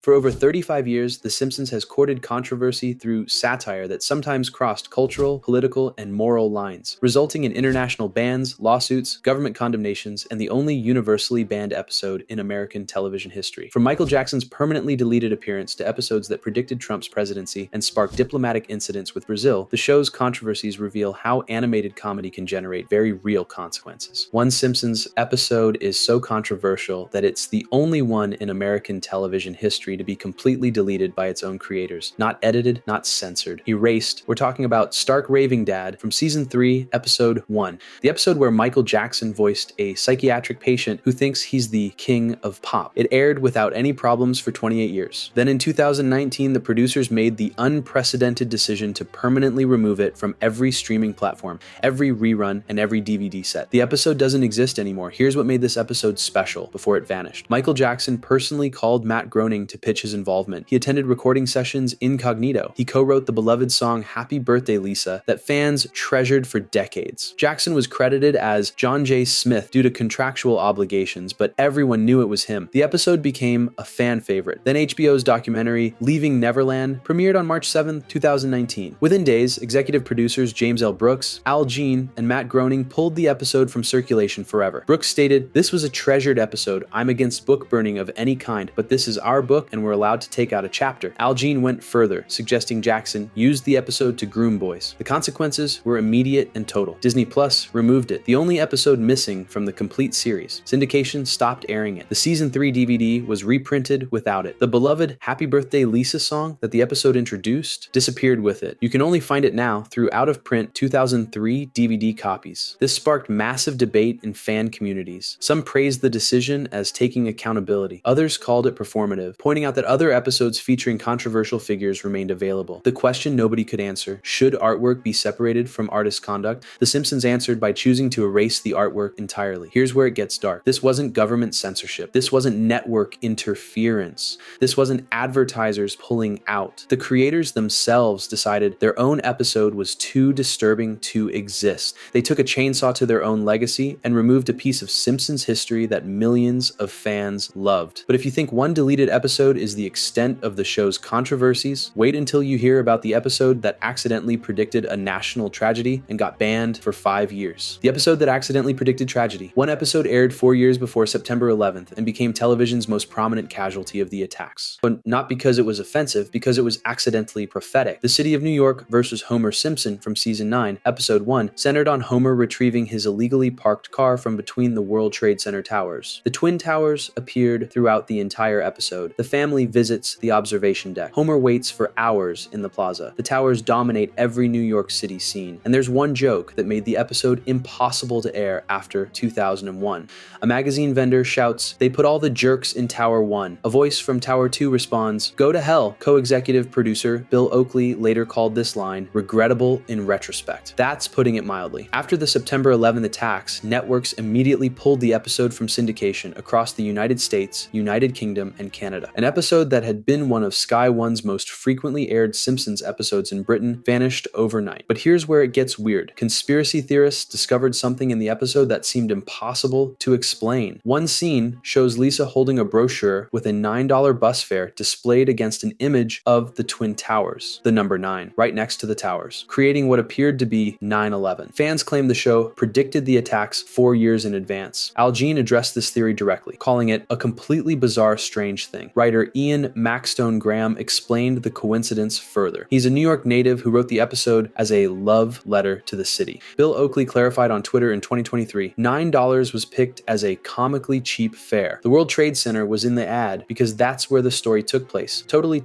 For over 35 years, The Simpsons has courted controversy through satire that sometimes crossed cultural, political, and moral lines, resulting in international bans, lawsuits, government condemnations, and the only universally banned episode in American television history. From Michael Jackson's permanently deleted appearance to episodes that predicted Trump's presidency and sparked diplomatic incidents with Brazil, the show's controversies reveal how animated comedy can generate very real consequences. One Simpsons episode is so controversial that it's the only one in American television history to be completely deleted by its own creators. Not edited, not censored, erased. We're talking about Stark Raving Dad from Season 3, Episode 1. The episode where Michael Jackson voiced a psychiatric patient who thinks he's the king of pop. It aired without any problems for 28 years. Then in 2019, the producers made the unprecedented decision to permanently remove it from every streaming platform, every rerun, and every DVD set. The episode doesn't exist anymore. Here's what made this episode special before it vanished. Michael Jackson personally called Matt Groening to pitch his involvement. He attended recording sessions incognito. He co-wrote the beloved song Happy Birthday Lisa that fans treasured for decades. Jackson was credited as John J. Smith due to contractual obligations, but everyone knew it was him. The episode became a fan favorite. Then HBO's documentary Leaving Neverland premiered on March 7, 2019. Within days, executive producers James L. Brooks, Al Jean, and Matt Groening pulled the episode from circulation forever. Brooks stated, "This was a treasured episode. I'm against book burning of any kind, but this is our book and we're allowed to take out a chapter." Al Jean went further, suggesting Jackson used the episode to groom boys. The consequences were immediate and total. Disney Plus removed it, the only episode missing from the complete series. Syndication stopped airing it. The Season 3 DVD was reprinted without it. The beloved Happy Birthday Lisa song that the episode introduced disappeared with it. You can only find it now through out-of-print 2003 DVD copies. This sparked massive debate in fan communities. Some praised the decision as taking accountability. Others called it performative, pointing out that other episodes featuring controversial figures remained available. The question nobody could answer, should artwork be separated from artist conduct? The Simpsons answered by choosing to erase the artwork entirely. Here's where it gets dark. This wasn't government censorship. This wasn't network interference. This wasn't advertisers pulling out. The creators themselves decided their own episode was too disturbing to exist. They took a chainsaw to their own legacy and removed a piece of Simpsons history that millions of fans loved. But if you think one deleted episode is the extent of the show's controversies, wait until you hear about the episode that accidentally predicted a national tragedy and got banned for 5 years. The episode that accidentally predicted tragedy. One episode aired 4 years before September 11th and became television's most prominent casualty of the attacks. But not because it was offensive, because it was accidentally prophetic. The City of New York versus Homer Simpson from Season 9, Episode 1, centered on Homer retrieving his illegally parked car from between the World Trade Center towers. The Twin Towers appeared throughout the entire episode. The family visits the observation deck. Homer waits for hours in the plaza. The towers dominate every New York City scene. And there's one joke that made the episode impossible to air after 2001. A magazine vendor shouts, "They put all the jerks in Tower 1. A voice from Tower 2 responds, "Go to hell." Co-executive producer Bill Oakley later called this line regrettable in retrospect. That's putting it mildly. After the September 11th attacks, networks immediately pulled the episode from syndication across the United States, United Kingdom, and Canada. An episode that had been one of Sky One's most frequently aired Simpsons episodes in Britain vanished overnight. But here's where it gets weird. Conspiracy theorists discovered something in the episode that seemed impossible to explain. One scene shows Lisa holding a brochure with a $9 bus fare displayed against an image of the Twin Towers, the number 9, right next to the towers, creating what appeared to be 9/11. Fans claim the show predicted the attacks 4 years in advance. Al Jean addressed this theory directly, calling it a completely bizarre, strange thing. Writer Ian Maxtone Graham explained the coincidence further. He's a New York native who wrote the episode as a love letter to the city. Bill Oakley clarified on Twitter in 2023, $9 was picked as a comically cheap fare. The World Trade Center was in the ad because that's where the story took place. Totally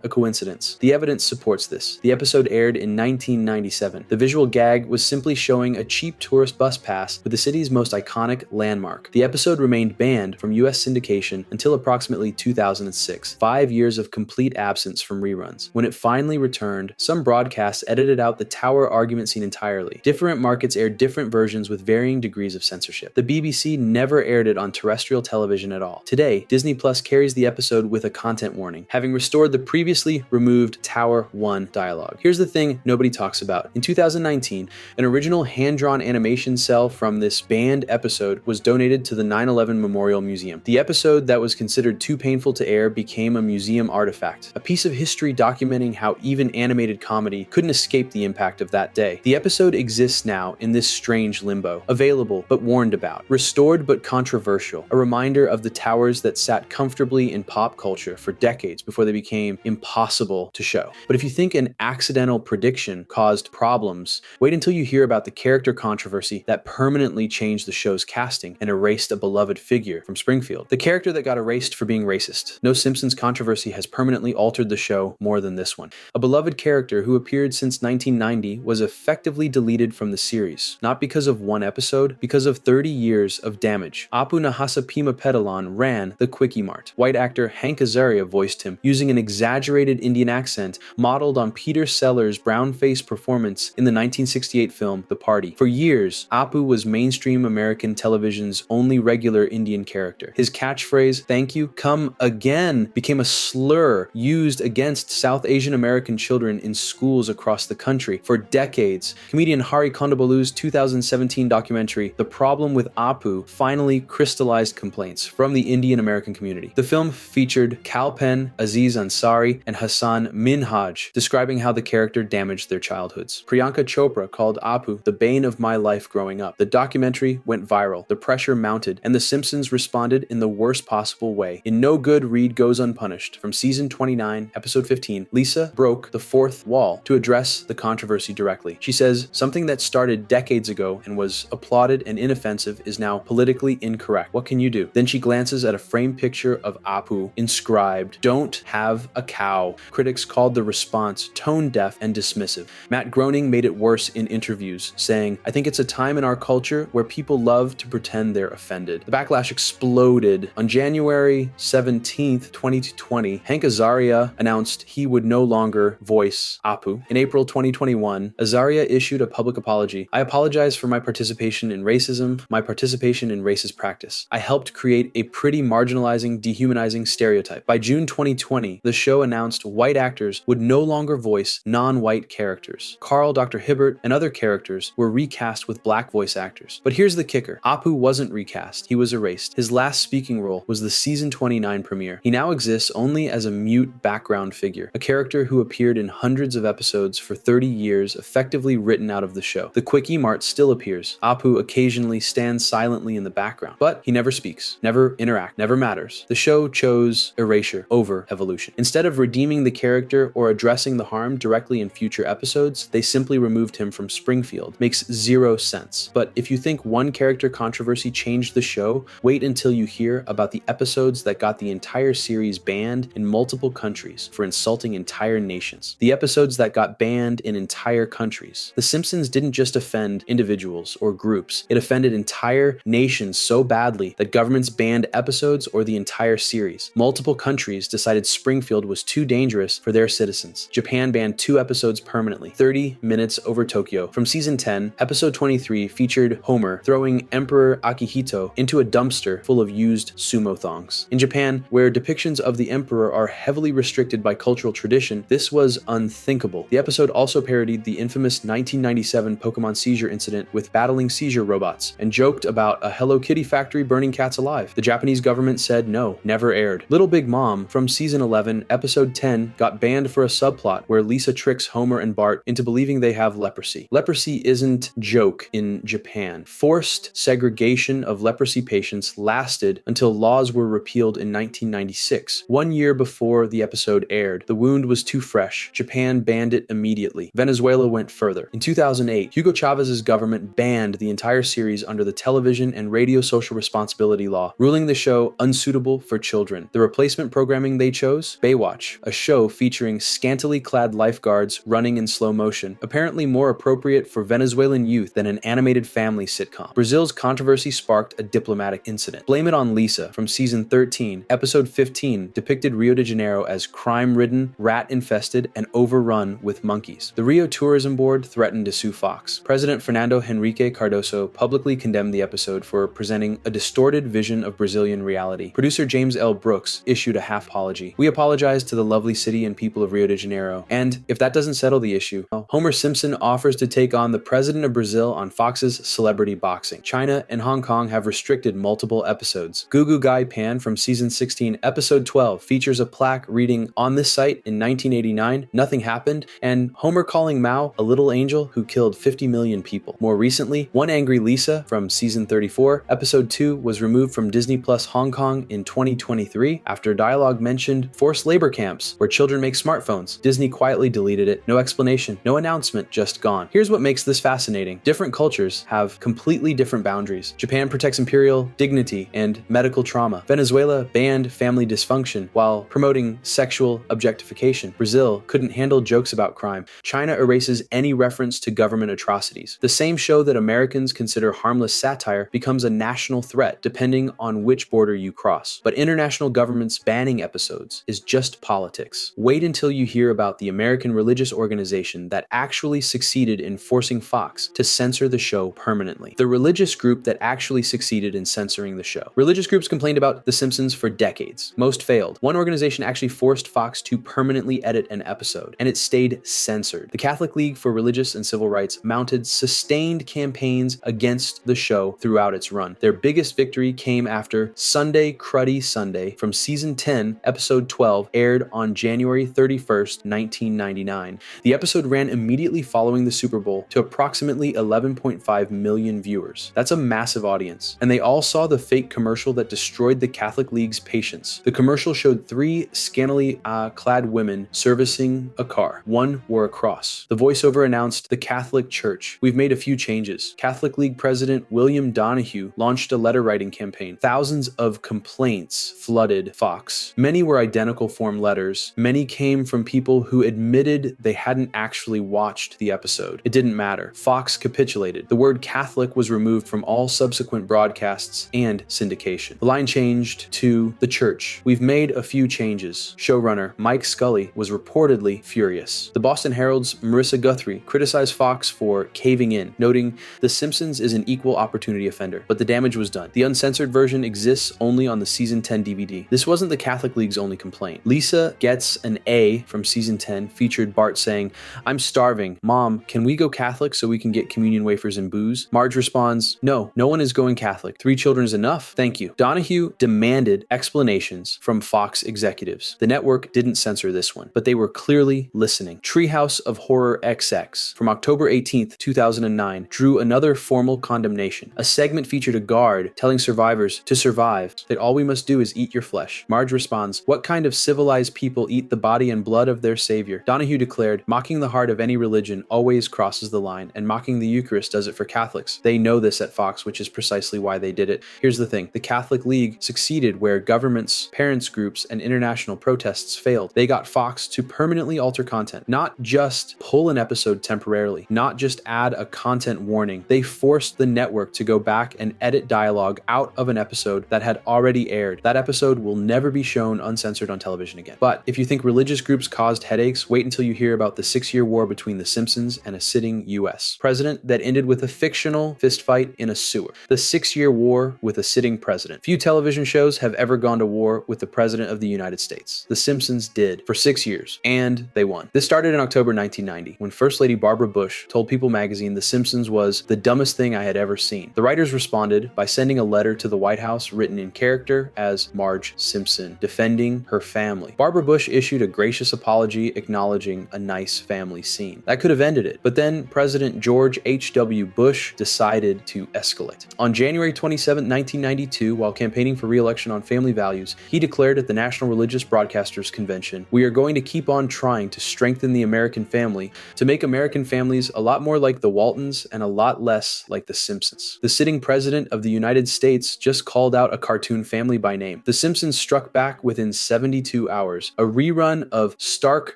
a coincidence. The evidence supports this. The episode aired in 1997. The visual gag was simply showing a cheap tourist bus pass with the city's most iconic landmark. The episode remained banned from US syndication until approximately 2006. 5 years of complete absence from reruns. When it finally returned, some broadcasts edited out the tower argument scene entirely. Different markets aired different versions with varying degrees of censorship. The BBC never aired it on terrestrial television at all. Today, Disney Plus carries the episode with a content warning, having restored the previously removed Tower 1 dialogue. Here's the thing nobody talks about. In 2019, an original hand-drawn animation cell from this banned episode was donated to the 9/11 Memorial Museum. The episode that was considered too painful to air became a museum artifact, a piece of history documenting how even animated comedy couldn't escape the impact of that day. The episode exists now in this strange limbo, available but warned about, restored but controversial, a reminder of the towers that sat comfortably in pop culture for decades before they became impossible to show. But if you think an accidental prediction caused problems, wait until you hear about the character controversy that permanently changed the show's casting and erased a beloved figure from Springfield. The character that got erased for being racist. No Simpsons controversy has permanently altered the show more than this one. A beloved character who appeared since 1990 was effectively deleted from the series, not because of one episode, because of 30 years of damage. Apu Nahasapima Pedalon ran the Quickie Mart. White actor Hank Azaria voiced him, using an exaggerated Indian accent modeled on Peter Sellers' brown-faced performance in the 1968 film The Party. For years, Apu was mainstream American television's only regular Indian character. His catchphrase, "Thank you, come again," became a slur used against South Asian American children in schools across the country for decades. Comedian Hari Kondabolu's 2017 documentary, The Problem with Apu, finally crystallized complaints from the Indian American community. The film featured Kal Penn, Aziz Ansari, and Hassan Minhaj, describing how the character damaged their childhoods. Priyanka Chopra called Apu the bane of my life growing up. The documentary went viral, the pressure mounted, and The Simpsons responded in the worst possible way. In No Good Read Goes Unpunished, from season 29, episode 15, Lisa broke the fourth wall to address the controversy directly. She says, something that started decades ago and was applauded and inoffensive is now politically incorrect. What can you do? Then she glances at a framed picture of Apu inscribed, "Don't have a cow." Critics called the response tone-deaf and dismissive. Matt Groening made it worse in interviews, saying, "I think it's a time in our culture where people love to pretend they're offended." The backlash exploded. On January 17th, 2020, Hank Azaria announced he would no longer voice Apu. In April 2021, Azaria issued a public apology. "I apologize for my participation in racism, my participation in racist practice. I helped create a pretty marginalizing, dehumanizing stereotype." By June 2020, the show announced white actors would no longer voice non-white characters. Carl, Dr. Hibbert, and other characters were recast with black voice actors. But here's the kicker. Apu wasn't recast. He was erased. His last speaking role was the season 29 premiere. He now exists only as a mute background figure, a character who appeared in hundreds of episodes for 30 years, effectively written out of the show. The Quickie Mart still appears. Apu occasionally stands silently in the background, but he never speaks, never interacts, never matters. The show chose erasure over evolution. Instead of redeeming the character or addressing the harm directly in future episodes, they simply removed him from Springfield. Makes zero sense. But if you think one character controversy changed the show, wait until you hear about the episodes that got the entire series banned in multiple countries for insulting entire nations. The episodes that got banned in entire countries. The Simpsons didn't just offend individuals or groups, it offended entire nations so badly that governments banned episodes or the entire series. Multiple countries decided Springfield was too dangerous for their citizens. Japan banned 2 episodes permanently, 30 minutes over Tokyo. From season 10, episode 23 featured Homer throwing Emperor Akihito into a dumpster full of used sumo thongs. In Japan, where depictions of the emperor are heavily restricted by cultural tradition, this was unthinkable. The episode also parodied the infamous 1997 Pokemon seizure incident with battling seizure robots and joked about a Hello Kitty factory burning cats alive. The Japanese government said no, never aired. Little Big Mom, from season 11, episode 10, got banned for a subplot where Lisa tricks Homer and Bart into believing they have leprosy. Leprosy isn't joke in Japan. Forced segregation of leprosy patients lasted until laws were repealed in 1996. 1 year before the episode aired, the wound was too fresh. Japan banned it immediately. Venezuela went further. In 2008, Hugo Chavez's government banned the entire series under the Television and Radio Social Responsibility Law, ruling the show unsuitable for children. The replacement programming they chose? Baywatch, a show featuring scantily clad lifeguards running in slow motion, apparently more appropriate for Venezuelan youth than an animated family sitcom. Brazil's controversy sparked a diplomatic incident. Blame It on Lisa, from season 13, episode 15, depicted Rio de Janeiro as crime-ridden, rat-infested, and overrun with monkeys. The Rio Tourism Board threatened to sue Fox. President Fernando Henrique Cardoso publicly condemned the episode for presenting a distorted vision of Brazilian reality. Producer James L. Brooks issued a half apology. "We apologize to the lovely city and people of Rio de Janeiro." And if that doesn't settle the issue, Homer Simpson offers to take on the president of Brazil on Fox's Celebrity Boxing. China and Hong Kong have restricted multiple episodes. Goo Goo Gai Pan, from season 16, Episode 12 features a plaque reading, "On this site in 1989, nothing happened," and Homer calling Mao a little angel who killed 50 million people. More recently, One Angry Lisa from season 34, episode 2 was removed from Disney Plus Hong Kong in 2023 after dialogue mentioned forced labor camps where children make smartphones. Disney quietly deleted it. No explanation, no announcement, just gone. Here's what makes this fascinating. Different cultures have completely different boundaries. Japan protects imperial dignity and medical trauma. Venezuela banned family dysfunction while promoting sexual objectification. Brazil couldn't handle jokes about crime. China erases any reference to government atrocities. The same show that Americans consider harmless satire becomes a national threat depending on which border you cross. But international governments banning episodes is just politics. Wait until you hear about the American religious organization that actually succeeded in forcing Fox to censor the show permanently. The religious group that actually succeeded in censoring the show. Religious groups complained about The Simpsons for decades. Most failed. One organization actually forced Fox to permanently edit an episode, and it stayed censored. The Catholic League for Religious and Civil Rights mounted sustained campaigns against the show throughout its run. Their biggest victory came after Sunday Cruddy Sunday from season 10, episode 12, aired on January 31st, 1999. The episode ran immediately following the Super Bowl to approximately 11.5 million viewers. That's a massive audience. And they all saw the fake commercial that destroyed the Catholic League's patience. The commercial showed three scantily clad women servicing a car. One wore a cross. The voiceover announced, "The Catholic Church. We've made a few changes." Catholic League President William Donahue launched a letter writing campaign. Thousands of complaints flooded Fox. Many were identical form letters. Many came from people who admitted they hadn't actually watched the episode. It didn't matter. Fox capitulated. The word Catholic was removed from all subsequent broadcasts and syndication. The line changed to "The Church. We've made a few changes." Showrunner Mike Scully was reportedly furious. The Boston Herald's Marissa Guthrie criticized Fox for caving in, noting The Simpsons is an equal opportunity offender, but the damage was done. The uncensored version exists only on the season 10 DVD. This wasn't the Catholic League's only complaint. Lisa Gets an A from season 10 featured Bart saying, "I'm starving. Mom, can we go Catholic so we can get communion wafers and booze?" Marge responds, "No, no one is going Catholic. 3 children is enough. Thank you." Donahue demanded explanations from Fox executives. The network didn't censor this one, but they were clearly listening. Treehouse of Horror XX from October 18th, 2009 drew another formal condemnation. A segment featured a guard telling survivors to survive that all we must do is eat your flesh. Marge responds, "What kind of civilized people eat the body and blood of their savior?" Donahue declared, "Mocking the heart of any religion always crosses the line, and mocking the Eucharist does it for Catholics. They know this at Fox, which is precisely why they did it." Here's the thing. The Catholic League succeeded where governments, parents groups, and international protests failed. They got Fox to permanently alter content, not just pull an episode temporarily, not just add a content warning. They forced the network to go back and edit dialogue out of an episode that had already aired. That episode will never be shown uncensored on television again. But if you think religious groups caused headaches, wait until you hear about the 6-year war between The Simpsons and a sitting U.S. president that ended with a fictional fistfight in a sewer. The 6-year war with a sitting president. Few television shows have ever gone to war with the president of the United States. The Simpsons did for 6 years, and they won. This started in October 1990 when First Lady Barbara Bush told People magazine The Simpsons was the dumbest thing I had ever seen. The writers responded by sending a letter to the White House written in character as Marge Simpson, defending her family. Barbara Bush issued a gracious apology acknowledging a nice family scene. That could have ended it, but then President George H.W. Bush decided to escalate. On January 27, 1992, while campaigning for re-election on family values, he declared at the National Religious Broadcasters Convention, "We are going to keep on trying to strengthen the American family, to make American families a lot more like the Waltons and a lot less like the Simpsons." The sitting president of the United States just called out a cartoon family by name. The Simpsons struck back within 72 hours. A rerun of Stark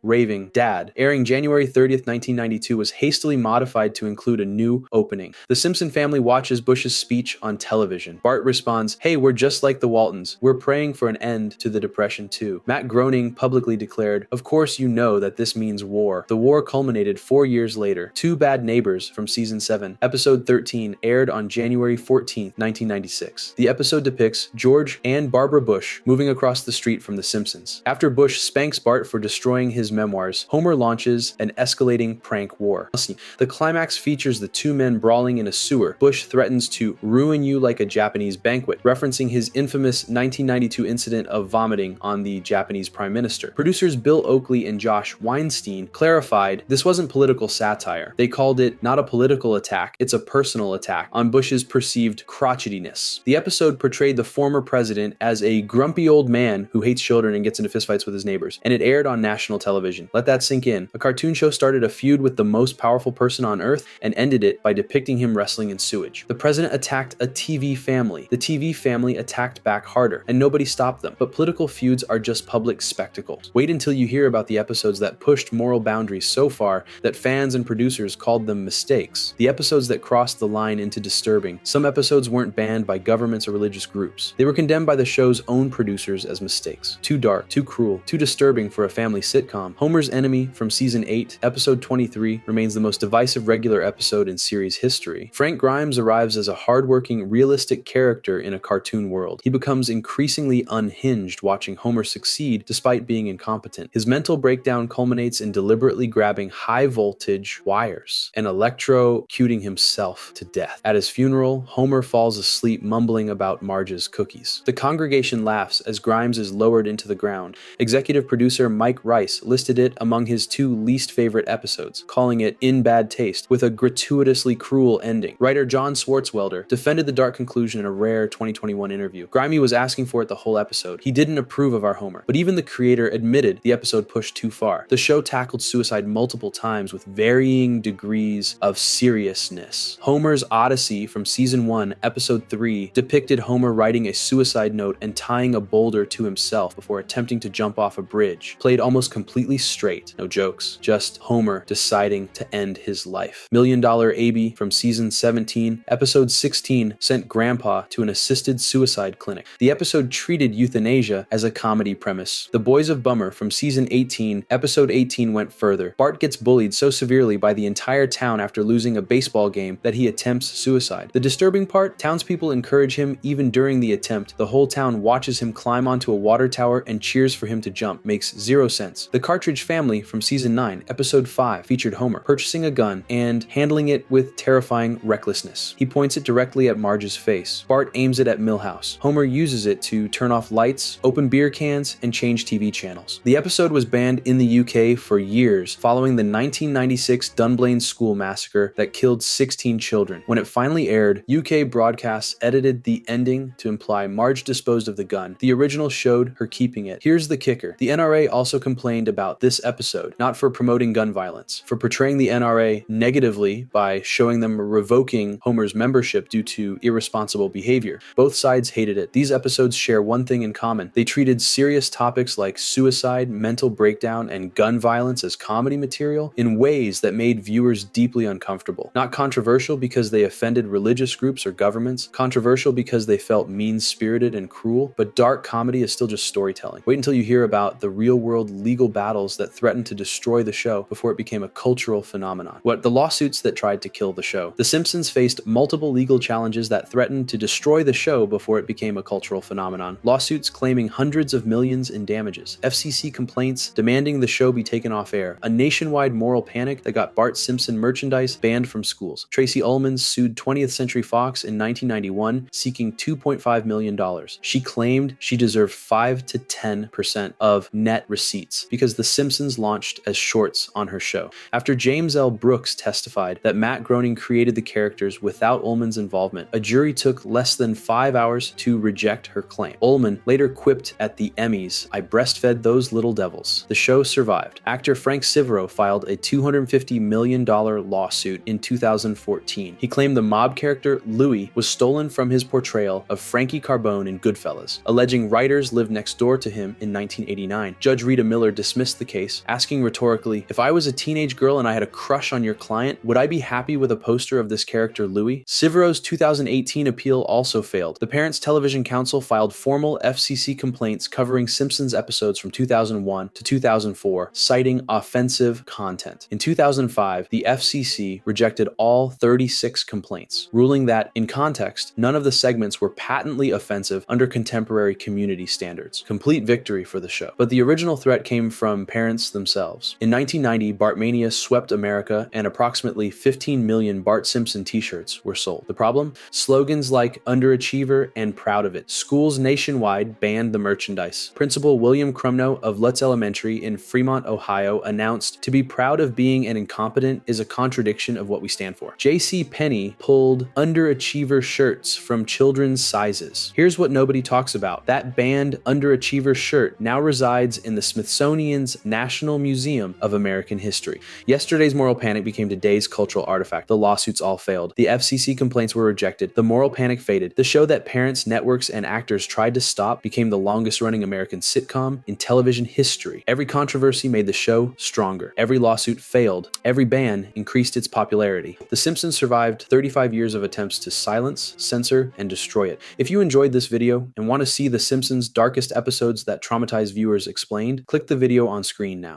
Raving Dad, airing January 30th, 1992, was hastily modified to include a new opening. The Simpson family watches Bush's speech on television. Bart responds, "Hey, we're just like the Waltons. We're praying for an end to the Depression too." Matt Groening publicly declared, "Of course you know that this means war." The war culminated 4 years later. Two Bad Neighbors from season 7, episode 13, aired on January 14th, 1996. The episode depicts George and Barbara Bush moving across the street from The Simpsons. After Bush spanks Bart for destroying his memoirs, Homer launches an escalating prank war. The climax features the two men brawling in a sewer. Bush threatens to ruin you like a Japanese banquet, referencing his infamous 1992 incident incident of vomiting on the Japanese Prime Minister. Producers Bill Oakley and Josh Weinstein clarified this wasn't political satire. They called it not a political attack, it's a personal attack on Bush's perceived crotchetiness. The episode portrayed the former president as a grumpy old man who hates children and gets into fistfights with his neighbors, and it aired on national television. Let that sink in. A cartoon show started a feud with the most powerful person on earth and ended it by depicting him wrestling in sewage. The president attacked a TV family. The TV family attacked back harder, and nobody stopped them. But political feuds are just public spectacles. Wait until you hear about the episodes that pushed moral boundaries so far that fans and producers called them mistakes. The episodes that crossed the line into disturbing. Some episodes weren't banned by governments or religious groups. They were condemned by the show's own producers as mistakes. Too dark, too cruel, too disturbing for a family sitcom. Homer's Enemy from season 8, episode 23, remains the most divisive regular episode in series history. Frank Grimes arrives as a hardworking, realistic character in a cartoon world. He becomes increasingly unhinged watching Homer succeed despite being incompetent. His mental breakdown culminates in deliberately grabbing high-voltage wires and electrocuting himself to death. At his funeral, Homer falls asleep mumbling about Marge's cookies. The congregation laughs as Grimes is lowered into the ground. Executive producer Mike Rice listed it among his 2 least favorite episodes, calling it in bad taste, with a gratuitously cruel ending. Writer John Swartzwelder defended the dark conclusion in a rare 2021 interview. Grimy was asking for it the whole episode. He didn't approve of our Homer, but even the creator admitted the episode pushed too far. The show tackled suicide multiple times with varying degrees of seriousness. Homer's Odyssey from season 1, episode 3, depicted Homer writing a suicide note and tying a boulder to himself before attempting to jump off a bridge. Played almost completely straight. No jokes. Just Homer deciding to end his life. $1 Million Abe from season 17, episode 16, sent Grandpa to an assisted suicide clinic. The episode treated euthanasia as a comedy premise. The Boys of Bummer from season 18, episode 18 went further. Bart gets bullied so severely by the entire town after losing a baseball game that he attempts suicide. The disturbing part, townspeople encourage him even during the attempt. The whole town watches him climb onto a water tower and cheers for him to jump. Makes zero sense. The Cartridge Family from season 9, episode 5, featured Homer purchasing a gun and handling it with terrifying recklessness. He points it directly at Marge's face. Bart aims it at Milhouse. Homer uses it to turn off lights, open beer cans, and change TV channels. The episode was banned in the UK for years following the 1996 Dunblane school massacre that killed 16 children. When it finally aired, UK broadcasts edited the ending to imply Marge disposed of the gun. The original showed her keeping it. Here's the kicker. The NRA also complained about this episode, not for promoting gun violence, for portraying the NRA negatively by showing them revoking Homer's membership due to irresponsible behavior. Both sides hated it. These episodes share one thing in common. They treated serious topics like suicide, mental breakdown, and gun violence as comedy material in ways that made viewers deeply uncomfortable. Not controversial because they offended religious groups or governments, controversial because they felt mean-spirited and cruel, but dark comedy is still just storytelling. Wait until you hear about the real-world legal battles that threatened to destroy the show before it became a cultural phenomenon. The lawsuits that tried to kill the show. The Simpsons faced multiple legal challenges that threatened to destroy the show before it became a cultural phenomenon. Lawsuits claiming hundreds of millions in damages. FCC complaints demanding the show be taken off air. A nationwide moral panic that got Bart Simpson merchandise banned from schools. Tracy Ullman sued 20th Century Fox in 1991, seeking $2.5 million. She claimed she deserved 5 to 10% of net receipts because The Simpsons launched as shorts on her show. After James L. Brooks testified that Matt Groening created the characters without Ullman's involvement, a jury took less than 5 hours to reject her claim. Ullman later quipped at the Emmys, "I breastfed those little devils." The show survived. Actor Frank Sivero filed a $250 million lawsuit in 2014. He claimed the mob character Louis was stolen from his portrayal of Frankie Carbone in Goodfellas, alleging writers lived next door to him in 1989. Judge Rita Miller dismissed the case, asking rhetorically, "If I was a teenage girl and I had a crush on your client, would I be happy with a poster of this character Louis?" Sivero's 2018 appeal also failed. The Parents Television Council filed formal FCC complaints covering Simpsons episodes from 2001 to 2004, citing offensive content. In 2005, the FCC rejected all 36 complaints, ruling that, in context, none of the segments were patently offensive under contemporary community standards. Complete victory for the show. But the original threat came from parents themselves. In 1990, Bartmania swept America and approximately 15 million Bart Simpson t-shirts were sold. The problem? Slogans like "underachiever" and "proud of it." Schools nationwide nationwide banned the merchandise. Principal William Crumno of Lutz Elementary in Fremont, Ohio, announced, "To be proud of being an incompetent is a contradiction of what we stand for." J.C. Penney pulled underachiever shirts from children's sizes. Here's what nobody talks about. That banned underachiever shirt now resides in the Smithsonian's National Museum of American History. Yesterday's moral panic became today's cultural artifact. The lawsuits all failed. The FCC complaints were rejected. The moral panic faded. The show that parents, networks, and actors tried to stop became the longest-running American sitcom in television history. Every controversy made the show stronger. Every lawsuit failed. Every ban increased its popularity. The Simpsons survived 35 years of attempts to silence, censor, and destroy it. If you enjoyed this video and want to see The Simpsons' darkest episodes that traumatize viewers explained, click the video on screen now.